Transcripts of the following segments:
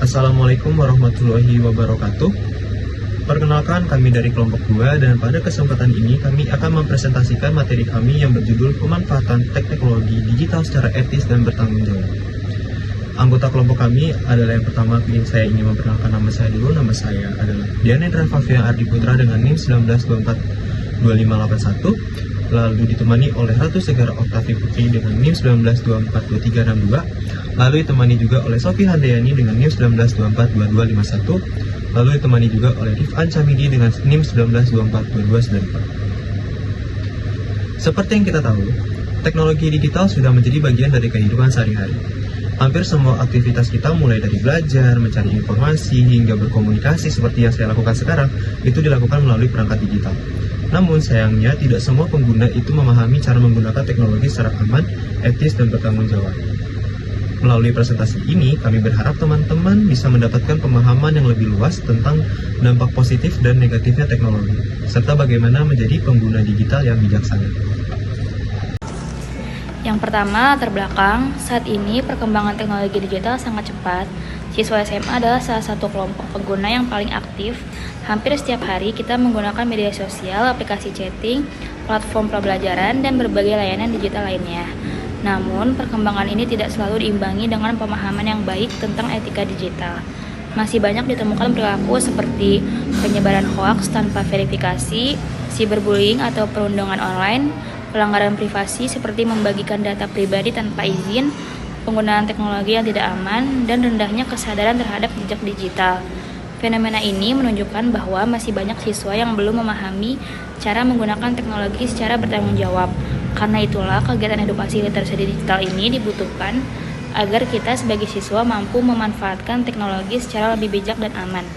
Assalamualaikum warahmatullahi wabarakatuh. Perkenalkan, kami dari kelompok 2 dan pada kesempatan ini kami akan mempresentasikan materi kami yang berjudul pemanfaatan teknologi digital secara etis dan bertanggung jawab. Anggota kelompok kami adalah yang pertama saya ingin memperkenalkan nama saya dulu. Nama saya adalah Dianendra Fafian Ardi Putra dengan NIM 19242581. Lalu ditemani oleh Ratu Segara Oktavi Putri dengan NIM 19242362. Lalu ditemani juga oleh Sofi Handayani dengan NIM 19242251. Lalu ditemani juga oleh Rifan Camidi dengan NIM 19242294. Seperti yang kita tahu, teknologi digital sudah menjadi bagian dari kehidupan sehari-hari. Hampir semua aktivitas kita mulai dari belajar, mencari informasi, hingga berkomunikasi seperti yang saya lakukan sekarang, itu dilakukan melalui perangkat digital. Namun sayangnya tidak semua pengguna itu memahami cara menggunakan teknologi secara aman, etis, dan bertanggung jawab. Melalui presentasi ini, kami berharap teman-teman bisa mendapatkan pemahaman yang lebih luas tentang dampak positif dan negatifnya teknologi, serta bagaimana menjadi pengguna digital yang bijaksana. Yang pertama, terbelakang, saat ini perkembangan teknologi digital sangat cepat. Siswa SMA adalah salah satu kelompok pengguna yang paling aktif. Hampir setiap hari kita menggunakan media sosial, aplikasi chatting, platform pembelajaran, dan berbagai layanan digital lainnya. Namun, perkembangan ini tidak selalu diimbangi dengan pemahaman yang baik tentang etika digital. Masih banyak ditemukan perilaku seperti penyebaran hoaks tanpa verifikasi, cyberbullying atau perundungan online, pelanggaran privasi seperti membagikan data pribadi tanpa izin, penggunaan teknologi yang tidak aman, dan rendahnya kesadaran terhadap jejak digital. Fenomena ini menunjukkan bahwa masih banyak siswa yang belum memahami cara menggunakan teknologi secara bertanggung jawab. Karena itulah kegiatan edukasi literasi digital ini dibutuhkan agar kita sebagai siswa mampu memanfaatkan teknologi secara lebih bijak dan aman.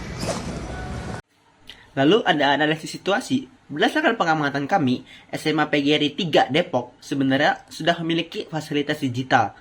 Lalu ada analisis situasi. Berdasarkan pengamatan kami, SMA PGRI 3 Depok sebenarnya sudah memiliki fasilitas digital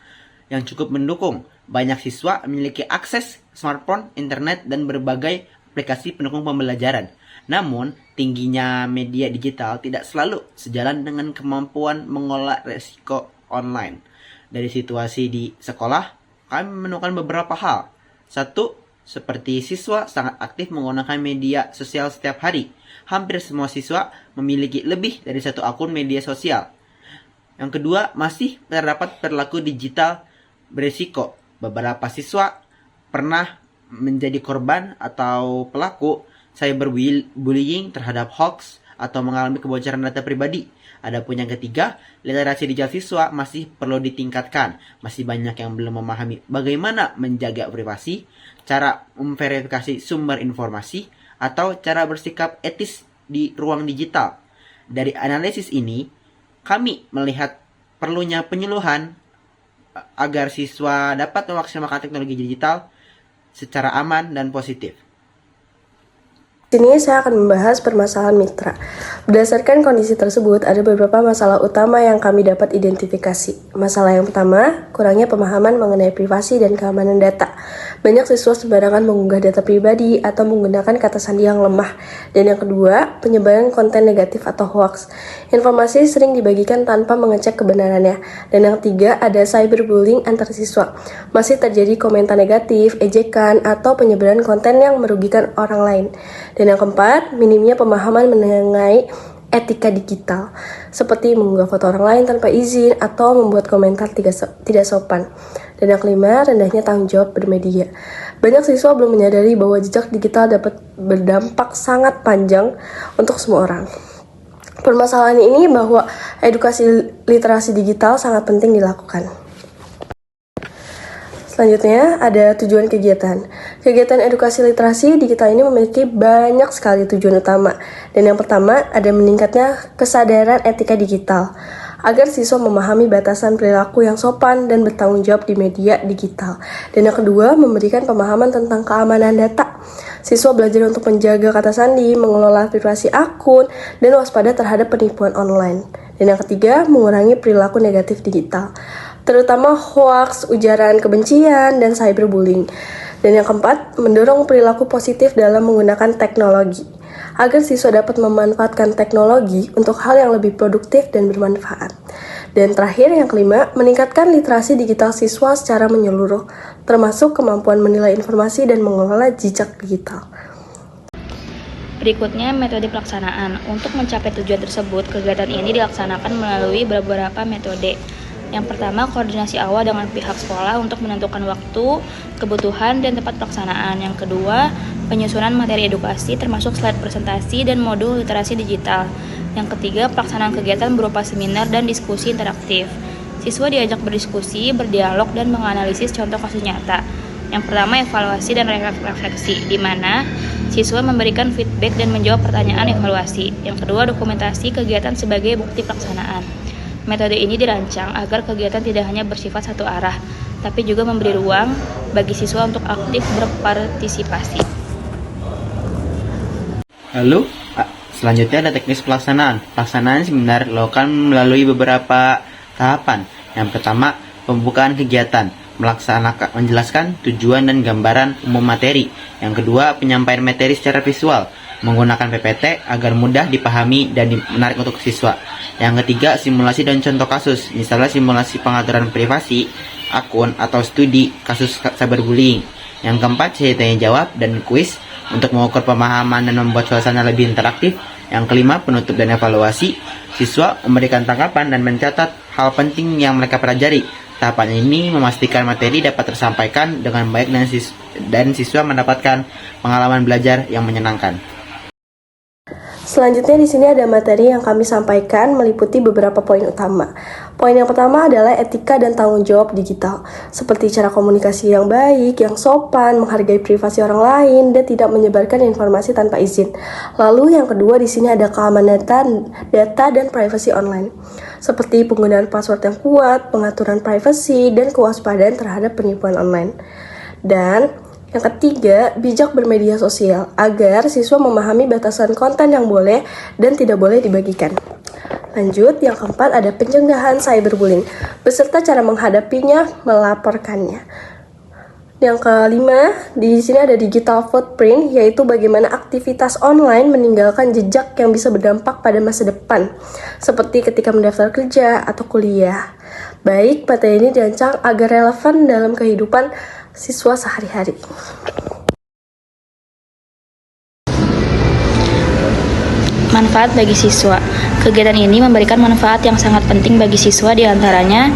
yang cukup mendukung. Banyak siswa memiliki akses smartphone, internet, dan berbagai aplikasi pendukung pembelajaran. Namun, tingginya media digital tidak selalu sejalan dengan kemampuan mengolah resiko online. Dari situasi di sekolah, kami menemukan beberapa hal. Satu, seperti siswa sangat aktif menggunakan media sosial setiap hari. Hampir semua siswa memiliki lebih dari satu akun media sosial. Yang kedua, masih terdapat perilaku digital berisiko. Beberapa siswa pernah menjadi korban atau pelaku cyberbullying terhadap hoax atau mengalami kebocoran data pribadi. Adapun yang ketiga, literasi digital siswa masih perlu ditingkatkan. Masih banyak yang belum memahami bagaimana menjaga privasi, cara memverifikasi sumber informasi, atau cara bersikap etis di ruang digital. Dari analisis ini, kami melihat perlunya penyuluhan agar siswa dapat memaksimalkan teknologi digital secara aman dan positif. Di sini saya akan membahas permasalahan mitra. Berdasarkan kondisi tersebut, ada beberapa masalah utama yang kami dapat identifikasi. Masalah yang pertama, kurangnya pemahaman mengenai privasi dan keamanan data. Banyak siswa sembarangan mengunggah data pribadi atau menggunakan kata sandi yang lemah. Dan yang kedua, penyebaran konten negatif atau hoax. Informasi sering dibagikan tanpa mengecek kebenarannya. Dan yang ketiga, ada cyberbullying antar siswa. Masih terjadi komentar negatif, ejekan, atau penyebaran konten yang merugikan orang lain. Dan yang keempat, minimnya pemahaman mengenai etika digital, seperti mengunggah foto orang lain tanpa izin atau membuat komentar tidak sopan. Dan yang kelima, rendahnya tanggung jawab bermedia. Banyak siswa belum menyadari bahwa jejak digital dapat berdampak sangat panjang untuk semua orang. Permasalahan ini bahwa edukasi literasi digital sangat penting dilakukan. Selanjutnya, ada tujuan kegiatan. Kegiatan edukasi literasi digital ini memiliki banyak sekali tujuan utama. Dan yang pertama, ada meningkatnya kesadaran etika digital, agar siswa memahami batasan perilaku yang sopan dan bertanggung jawab di media digital. Dan yang kedua, memberikan pemahaman tentang keamanan data. Siswa belajar untuk menjaga kata sandi, mengelola privasi akun, dan waspada terhadap penipuan online. Dan yang ketiga, mengurangi perilaku negatif digital, terutama hoaks, ujaran kebencian, dan cyberbullying. Dan yang keempat, mendorong perilaku positif dalam menggunakan teknologi, agar siswa dapat memanfaatkan teknologi untuk hal yang lebih produktif dan bermanfaat. Dan terakhir, yang kelima, meningkatkan literasi digital siswa secara menyeluruh, termasuk kemampuan menilai informasi dan mengelola jejak digital. Berikutnya, metode pelaksanaan. Untuk mencapai tujuan tersebut, kegiatan ini dilaksanakan melalui beberapa metode. Yang pertama, koordinasi awal dengan pihak sekolah untuk menentukan waktu, kebutuhan, dan tempat pelaksanaan. Yang kedua, penyusunan materi edukasi termasuk slide presentasi dan modul literasi digital. Yang ketiga, pelaksanaan kegiatan berupa seminar dan diskusi interaktif. Siswa diajak berdiskusi, berdialog, dan menganalisis contoh kasus nyata. Yang pertama, evaluasi dan refleksi, di mana siswa memberikan feedback dan menjawab pertanyaan evaluasi. Yang kedua, dokumentasi kegiatan sebagai bukti pelaksanaan. Metode ini dirancang agar kegiatan tidak hanya bersifat satu arah, tapi juga memberi ruang bagi siswa untuk aktif berpartisipasi. Lalu, selanjutnya ada teknis pelaksanaan. Pelaksanaan seminar dilakukan melalui beberapa tahapan. Yang pertama, pembukaan kegiatan, menjelaskan tujuan dan gambaran umum materi. Yang kedua, penyampaian materi secara visual, menggunakan PPT agar mudah dipahami dan menarik untuk siswa. Yang ketiga, simulasi dan contoh kasus, misalnya simulasi pengaturan privasi, akun, atau studi kasus cyberbullying. Yang keempat, sesi tanya jawab dan kuis untuk mengukur pemahaman dan membuat suasana lebih interaktif. Yang kelima, penutup dan evaluasi. Siswa memberikan tanggapan dan mencatat hal penting yang mereka pelajari. Tahapan ini memastikan materi dapat tersampaikan dengan baik dan siswa mendapatkan pengalaman belajar yang menyenangkan. Selanjutnya di sini ada materi yang kami sampaikan meliputi beberapa poin utama. Poin yang pertama adalah etika dan tanggung jawab digital, seperti cara komunikasi yang baik, yang sopan, menghargai privasi orang lain, dan tidak menyebarkan informasi tanpa izin. Lalu yang kedua di sini ada keamanan data dan privasi online, seperti penggunaan password yang kuat, pengaturan privasi, dan kewaspadaan terhadap penipuan online. Dan yang ketiga, bijak bermedia sosial, agar siswa memahami batasan konten yang boleh dan tidak boleh dibagikan. Lanjut, yang keempat ada pencegahan cyberbullying, beserta cara menghadapinya, melaporkannya. Yang kelima, di sini ada digital footprint, yaitu bagaimana aktivitas online meninggalkan jejak yang bisa berdampak pada masa depan, seperti ketika mendaftar kerja atau kuliah. Baik, materi ini dirancang agar relevan dalam kehidupan siswa sehari-hari. Manfaat bagi siswa. Kegiatan ini memberikan manfaat yang sangat penting bagi siswa, diantaranya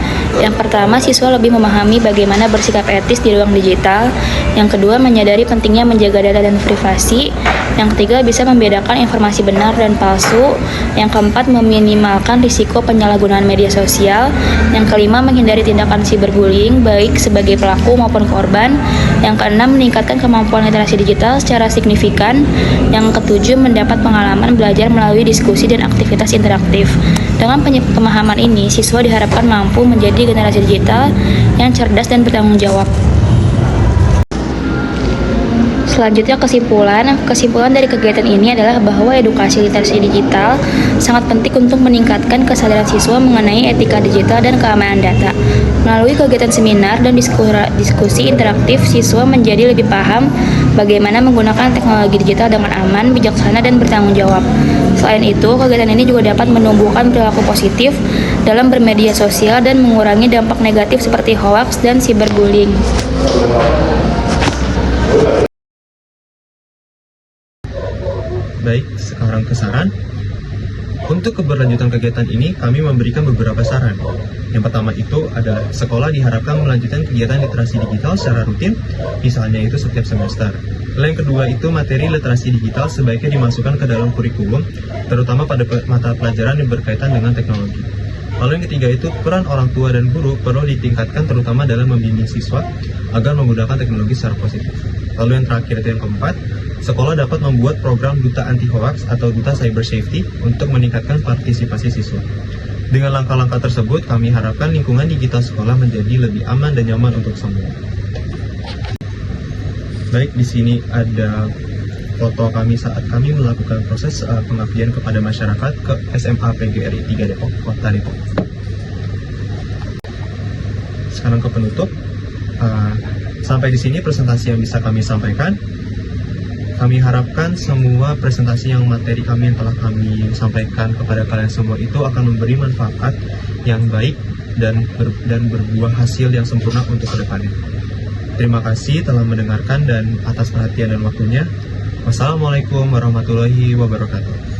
yang pertama, siswa lebih memahami bagaimana bersikap etis di ruang digital. Yang kedua, menyadari pentingnya menjaga data dan privasi. Yang ketiga, bisa membedakan informasi benar dan palsu. Yang keempat, meminimalkan risiko penyalahgunaan media sosial. Yang kelima, menghindari tindakan cyberbullying baik sebagai pelaku maupun korban. Yang keenam, meningkatkan kemampuan literasi digital secara signifikan. Yang ketujuh, mendapat pengalaman belajar melalui diskusi dan aktivitas interaktif. Dengan pemahaman ini, siswa diharapkan mampu menjadi generasi digital yang cerdas dan bertanggung jawab. Selanjutnya kesimpulan dari kegiatan ini adalah bahwa edukasi literasi digital sangat penting untuk meningkatkan kesadaran siswa mengenai etika digital dan keamanan data. Melalui kegiatan seminar dan diskusi interaktif, siswa menjadi lebih paham bagaimana menggunakan teknologi digital dengan aman, bijaksana, dan bertanggung jawab. Selain itu, kegiatan ini juga dapat menumbuhkan perilaku positif dalam bermedia sosial dan mengurangi dampak negatif seperti hoaks dan cyberbullying. Baik, sekarang ke saran. Untuk keberlanjutan kegiatan ini, kami memberikan beberapa saran. Yang pertama itu adalah sekolah diharapkan melanjutkan kegiatan literasi digital secara rutin, misalnya itu setiap semester. Lalu yang kedua itu materi literasi digital sebaiknya dimasukkan ke dalam kurikulum, terutama pada mata pelajaran yang berkaitan dengan teknologi. Lalu yang ketiga itu peran orang tua dan guru perlu ditingkatkan terutama dalam membimbing siswa agar menggunakan teknologi secara positif. Lalu yang terakhir itu yang keempat, sekolah dapat membuat program duta anti hoax atau duta cyber safety untuk meningkatkan partisipasi siswa. Dengan langkah-langkah tersebut, kami harapkan lingkungan digital sekolah menjadi lebih aman dan nyaman untuk semua. Baik, di sini ada foto kami saat kami melakukan proses pengabdian kepada masyarakat ke SMA PGRI 3 Depok, Kota Depok. Sekarang ke penutup. Sampai di sini presentasi yang bisa kami sampaikan. Kami harapkan semua presentasi yang materi kami yang telah kami sampaikan kepada kalian semua itu akan memberi manfaat yang baik dan berbuah hasil yang sempurna untuk kedepannya. Terima kasih telah mendengarkan dan atas perhatian dan waktunya. Wassalamualaikum warahmatullahi wabarakatuh.